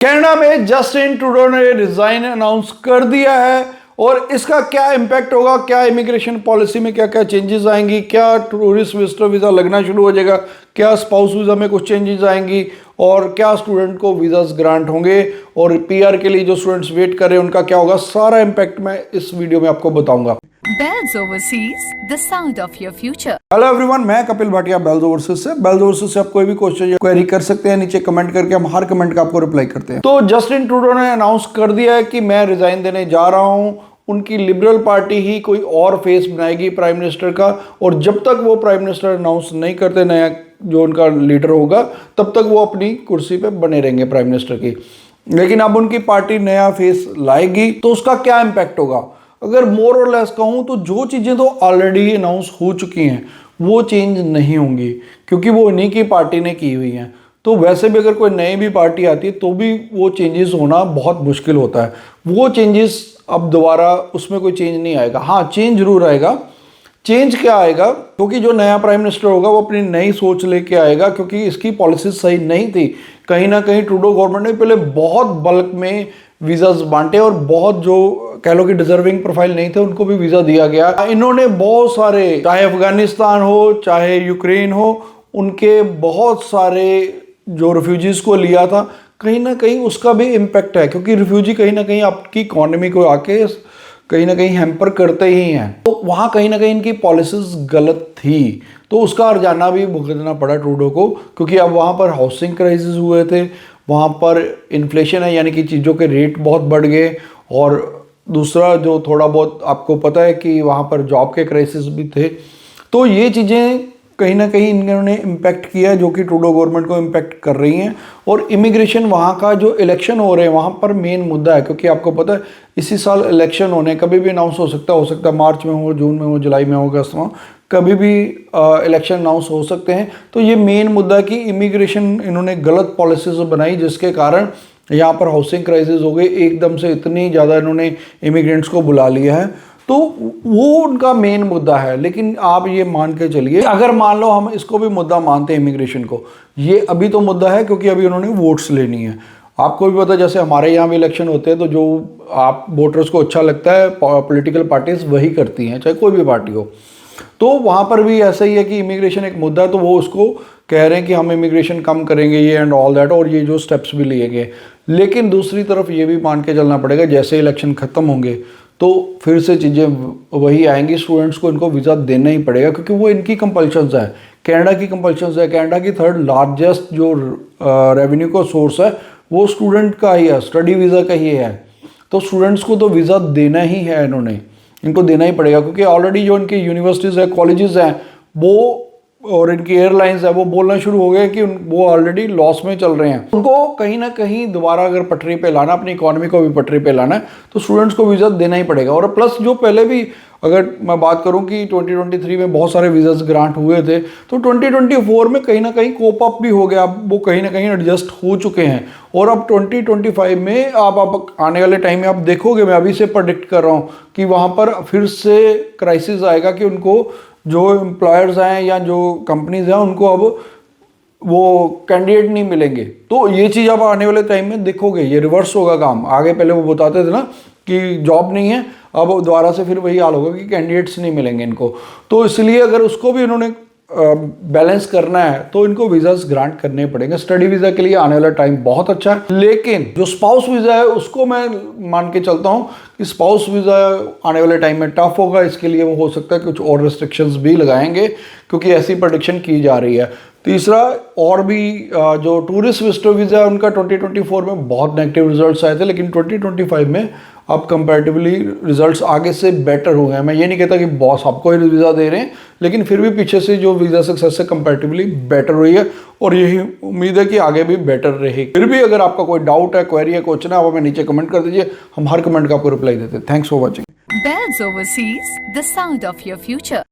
Canada में Justin Trudeau ने resign announce कर दिया है और इसका क्या इम्पैक्ट होगा, क्या इमिग्रेशन पॉलिसी में क्या क्या चेंजेस आएंगी, क्या टूरिस्ट विजिटर वीज़ा लगना शुरू हो जाएगा, क्या स्पाउस वीज़ा में कुछ चेंजेस आएंगी और क्या स्टूडेंट को वीज़ास ग्रांट होंगे और पीआर के लिए जो स्टूडेंट्स वेट कर रहे हैं उनका क्या होगा, सारा इम्पैक्ट मैं इस वीडियो में आपको बताऊंगा। Bells Overseas, the sound of your future. Hello everyone, मैं कपिल भाटिया बेल्स ओवरसीज से। बेल्स ओवरसीज से आप कोई भी क्वेश्चन क्वेरी कर सकते हैं, नीचे कमेंट करके हम हर कमेंट का आपको रिप्लाई करते हैं। तो जस्टिन ट्रूडो ने अनाउंस कर दिया है कि मैं रिजाइन देने जा रहा हूं। उनकी लिबरल पार्टी ही कोई और फेस बनाएगी प्राइम मिनिस्टर का, और जब तक वो प्राइम मिनिस्टर अनाउंस नहीं करते नया जो उनका लीडर होगा तब तक वो अपनी कुर्सी पे बने रहेंगे प्राइम मिनिस्टर की। लेकिन अब उनकी पार्टी नया फेस लाएगी तो उसका क्या इम्पैक्ट होगा। अगर मोर और लेस कहूँ तो जो चीज़ें तो ऑलरेडी अनाउंस हो चुकी हैं वो चेंज नहीं होंगी, क्योंकि वो उन्हीं की पार्टी ने की हुई हैं। तो वैसे भी अगर कोई नई भी पार्टी आती है तो भी वो चेंजेस होना बहुत मुश्किल होता है। वो चेंजेस अब दोबारा उसमें कोई चेंज नहीं आएगा। हाँ, चेंज जरूर आएगा। चेंज क्या आएगा, क्योंकि जो नया प्राइम मिनिस्टर होगा वो अपनी नई सोच लेके आएगा, क्योंकि इसकी पॉलिसी सही नहीं थी। कहीं ना कहीं ट्रूडो गवर्नमेंट ने पहले बहुत बल्क में वीज़ाज बांटे और बहुत जो कह लो कि डिजर्विंग प्रोफाइल नहीं थे उनको भी वीज़ा दिया गया। इन्होंने बहुत सारे, चाहे अफगानिस्तान हो चाहे यूक्रेन हो, उनके बहुत सारे जो रिफ्यूजीज़ को लिया था, कहीं ना कहीं उसका भी इम्पैक्ट है, क्योंकि रिफ्यूजी कहीं ना कहीं आपकी इकोनॉमी को आके कहीं ना कहीं हैम्पर करते ही हैं। तो वहाँ कहीं ना कहीं इनकी पॉलिसीज गलत थी, तो उसका हर्जाना भी भुगतना पड़ा ट्रूडो को, क्योंकि अब वहाँ पर हाउसिंग क्राइसिस हुए थे, वहाँ पर इन्फ्लेशन है, यानी कि चीज़ों के रेट बहुत बढ़ गए, और दूसरा जो थोड़ा बहुत आपको पता है कि वहाँ पर जॉब के क्राइसिस भी थे। तो ये चीज़ें कहीं ना कहीं इन्होंने इम्पैक्ट किया, जो कि ट्रूडो गवर्नमेंट को इम्पैक्ट कर रही हैं। और इमिग्रेशन, वहाँ का जो इलेक्शन हो रहे हैं वहाँ पर मेन मुद्दा है, क्योंकि आपको पता है इसी साल इलेक्शन होने, कभी भी अनाउंस हो सकता है मार्च में हो, जून में हो, जुलाई में हो, अगस्त में हो, कभी भी इलेक्शन अनाउंस हो सकते हैं। तो ये मेन मुद्दा है कि इमिग्रेशन इन्होंने गलत पॉलिसीज बनाई, जिसके कारण यहाँ पर हाउसिंग क्राइसिस हो गई। एकदम से इतनी ज़्यादा इन्होंने इमिग्रेंट्स को बुला लिया है, तो वो उनका मेन मुद्दा है। लेकिन आप ये मान के चलिए, अगर मान लो हम इसको भी मुद्दा मानते हैं इमिग्रेशन को, ये अभी तो मुद्दा है क्योंकि अभी उन्होंने वोट्स लेनी है। आपको भी पता है, जैसे हमारे यहाँ भी इलेक्शन होते हैं तो जो आप वोटर्स को अच्छा लगता है पॉलिटिकल पार्टीज वही करती हैं, चाहे कोई भी पार्टी हो। तो वहाँ पर भी ऐसा ही है कि इमिग्रेशन एक मुद्दा है, तो वो उसको कह रहे हैं कि हम इमिग्रेशन कम करेंगे, ये एंड ऑल दैट, और ये जो स्टेप्स भी लिए गए। लेकिन दूसरी तरफ ये भी मान के चलना पड़ेगा, जैसे इलेक्शन ख़त्म होंगे तो फिर से चीज़ें वही आएंगी। स्टूडेंट्स को इनको वीज़ा देना ही पड़ेगा, क्योंकि वो इनकी कंपल्शंस है, कनाडा की कंपल्शंस है। कनाडा की थर्ड लार्जेस्ट जो रेवेन्यू का सोर्स है वो स्टूडेंट का ही है, स्टडी वीज़ा का ही है। तो स्टूडेंट्स को तो वीज़ा देना ही है, इनको देना ही पड़ेगा, क्योंकि ऑलरेडी जो इनकी यूनिवर्सिटीज़ है, कॉलेजेस हैं, वो और इनकी एयरलाइंस है, वो बोलना शुरू हो गए कि वो ऑलरेडी लॉस में चल रहे हैं। उनको कहीं ना कहीं दोबारा अगर पटरी पे लाना, अपनी इकोनॉमी को भी पटरी पे लाना है, तो स्टूडेंट्स को वीज़ा देना ही पड़ेगा। और प्लस जो पहले भी, अगर मैं बात करूं कि 2023 में बहुत सारे वीज़ास ग्रांट हुए थे, तो 2024 में कहीं ना कहीं कोप अप भी हो गया, वो कहीं ना कहीं एडजस्ट हो चुके हैं। और अब 2025 में आप आने वाले टाइम में आप देखोगे, मैं अभी से प्रेडिक्ट कर रहा हूँ कि वहाँ पर फिर से क्राइसिस आएगा, कि उनको जो एम्प्लॉयर्स हैं या जो कंपनीज हैं उनको अब वो कैंडिडेट नहीं मिलेंगे। तो ये चीज़ आप आने वाले टाइम में देखोगे, ये रिवर्स होगा काम। आगे पहले वो बताते थे ना कि जॉब नहीं है, अब दोबारा से फिर वही हाल होगा कि कैंडिडेट्स नहीं मिलेंगे इनको। तो इसलिए अगर उसको भी इन्होंने बैलेंस करना है तो इनको वीज़ास ग्रांट करने पड़ेंगे। स्टडी वीज़ा के लिए आने वाला टाइम बहुत अच्छा है, लेकिन जो स्पाउस वीज़ा है उसको मैं मान के चलता हूँ कि स्पाउस वीज़ा आने वाले टाइम में टफ होगा। इसके लिए वो हो सकता है कुछ और रिस्ट्रिक्शंस भी लगाएंगे, क्योंकि ऐसी प्रेडिक्शन की जा रही है। तीसरा, और भी जो टूरिस्ट विजिटर वीज़ा है उनका 2024 में बहुत नेगेटिव रिजल्ट्स आए थे, लेकिन 2025 में अब कंपैरेटिवली रिजल्ट्स आगे से बेटर हुए हैं। मैं ये नहीं कहता कि बॉस आपको ही वीज़ा दे रहे हैं, लेकिन फिर भी पीछे से जो वीज़ा सक्सेस है कंपैरेटिवली बेटर हुई है, और यही उम्मीद है कि आगे भी बेटर रहेगी। फिर भी अगर आपका कोई डाउट है, क्वेरी है, क्वेश्चन है, आप हमें नीचे कमेंट कर दीजिए, हम हर कमेंट का आपको रिप्लाई देते हैं। Thanks for watching. Bells Overseas, the sound of your future.